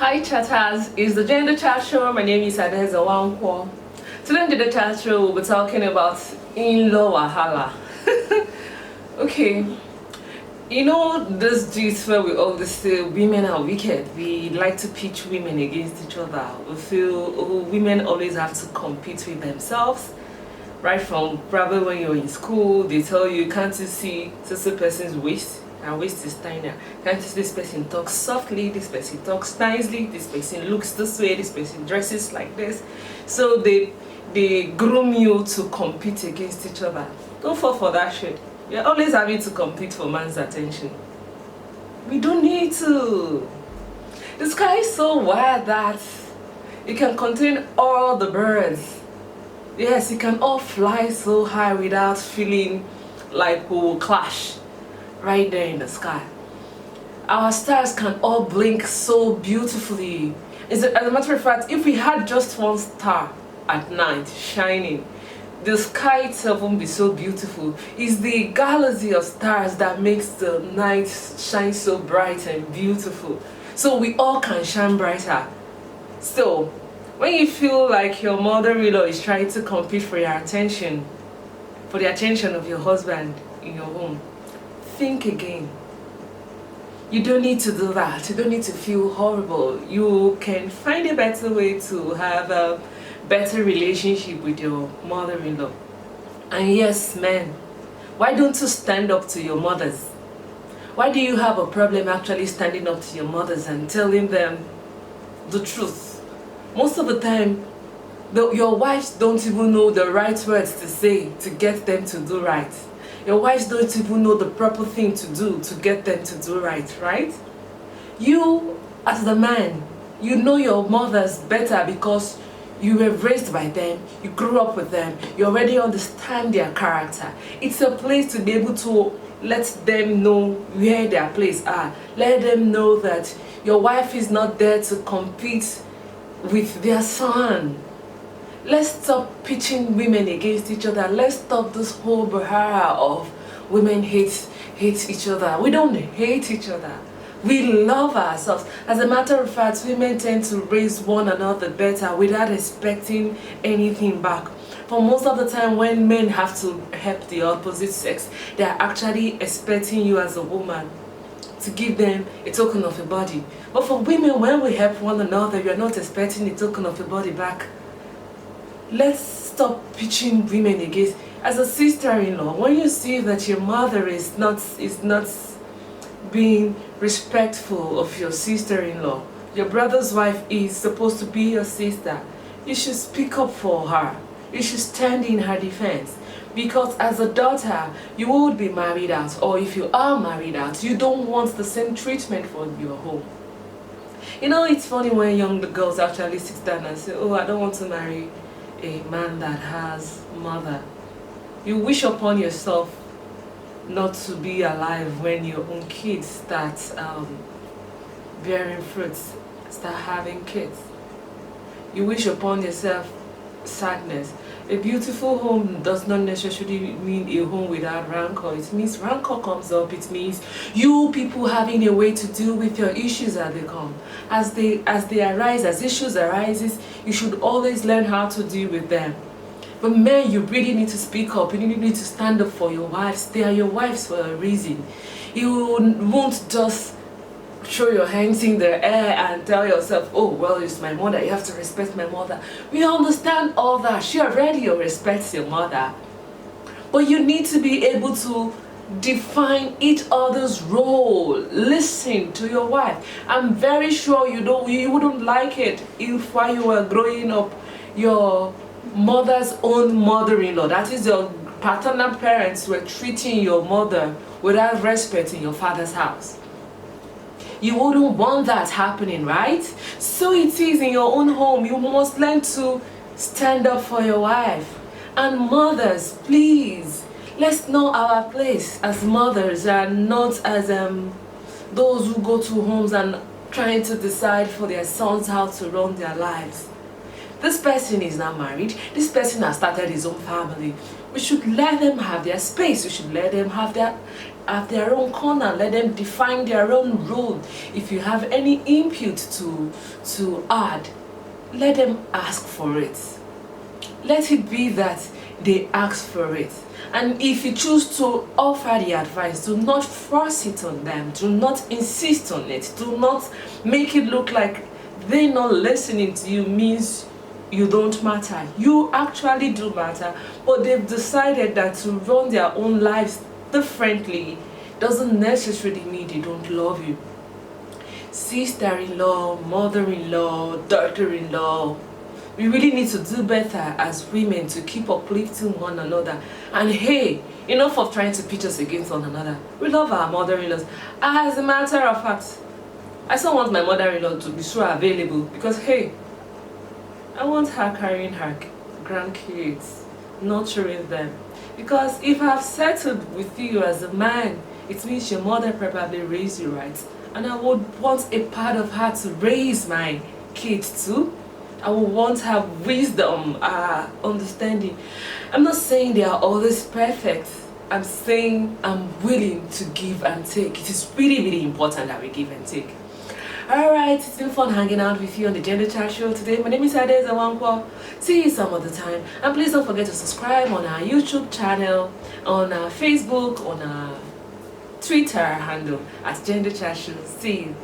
Hi chatters, it's the Gender Chat Show. My name is Adeza Wankwo. Today in the Chat Show we'll be talking about in-law wahala. Okay, you know this gist where we always say women are wicked. We like to pitch women against each other. We feel women always have to compete with themselves. Right from probably when you're in school, they tell you can't you see this person's waist? Her waist is tiny. Can't you see this person talks softly, this person talks nicely, this person looks this way, this person dresses like this. So they groom you to compete against each other. Don't fall for that shit. You're always having to compete for man's attention. We don't need to. The sky is so wide that it can contain all the birds. Yes, it can all fly so high without feeling like we will clash right there in the sky. Our stars can all blink so beautifully. As a matter of fact, if we had just one star at night shining, the sky itself won't be so beautiful. It's the galaxy of stars that makes the night shine so bright and beautiful. So we all can shine brighter. So, when you feel like your mother-in-law is trying to compete for your attention, for the attention of your husband in your home, think again. You don't need to do that. You don't need to feel horrible. You can find a better way to have a better relationship with your mother-in-law. And yes, men, why don't you stand up to your mothers? Why do you have a problem actually standing up to your mothers and telling them the truth? Most of the time, your wives don't even know the right words to say to get them to do right. Your wives don't even know the proper thing to do to get them to do right, right? You, as the man, you know your mothers better because you were raised by them, you grew up with them, you already understand their character. It's a place to be able to let them know where their place are. Let them know that your wife is not there to compete with their son. Let's stop pitching women against each other. Let's stop this whole bahara of women hate each other. We don't hate each other. We love ourselves. As a matter of fact, women tend to raise one another better without expecting anything back. For most of the time when men have to help the opposite sex, they are actually expecting you as a woman to give them a token of a body. But for women, when we help one another, we are not expecting a token of a body back. Let's stop pitching women against. As a sister-in-law, when you see that your mother is not being respectful of your sister-in-law, your brother's wife is supposed to be your sister, you should speak up for her. You should stand in her defense. Because as a daughter, you would be married out, or if you are married out, you don't want the same treatment for your home. You know, it's funny when young girls actually sit down and say, oh, I don't want to marry a man that has mother. You wish upon yourself not to be alive when your own kids start bearing fruits, start having kids. You wish upon yourself sadness. A beautiful home does not necessarily mean a home without rancor. It means rancor comes up. It means you people having a way to deal with your issues as they come. As they arise, as issues arises, you should always learn how to deal with them. But men, you really need to speak up. You really need to stand up for your wives. They are your wives for a reason. You won't just throw your hands in the air and tell yourself, oh, well, it's my mother, you have to respect my mother. We understand all that. She already respects your mother. But you need to be able to define each other's role. Listen to your wife. I'm very sure you wouldn't like it if while you were growing up, your mother's own mother-in-law, that is your paternal parents, were treating your mother without respect in your father's house. You wouldn't want that happening, right? So it is in your own home. You must learn to stand up for your wife. And mothers, please, let's know our place as mothers and not as those who go to homes and trying to decide for their sons how to run their lives. This person is not married. This person has started his own family. We should let them have their space. We should let them have have their own corner. Let them define their own role. If you have any input to add, let them ask for it. Let it be that they ask for it. And if you choose to offer the advice, do not force it on them. Do not insist on it. Do not make it look like they not listening to you means you don't matter. You actually do matter, but they've decided that to run their own lives differently doesn't necessarily mean they don't love you. Sister-in-law, mother-in-law, daughter-in-law, we really need to do better as women to keep uplifting one another. And hey, enough of trying to pitch us against one another. We love our mother-in-laws. As a matter of fact, I still want my mother-in-law to be so available because hey, I want her carrying her grandkids, nurturing them. Because if I've settled with you as a man, it means your mother probably raised you right. And I would want a part of her to raise my kids too. I would want her wisdom, understanding. I'm not saying they are always perfect. I'm saying I'm willing to give and take. It is really, really important that we give and take. Alright, it's been fun hanging out with you on the Gender Chat Show today. My name is Adeza Wankwo. See you some other time. And please don't forget to subscribe on our YouTube channel, on our Facebook, on our Twitter handle at Gender Chat Show. See you.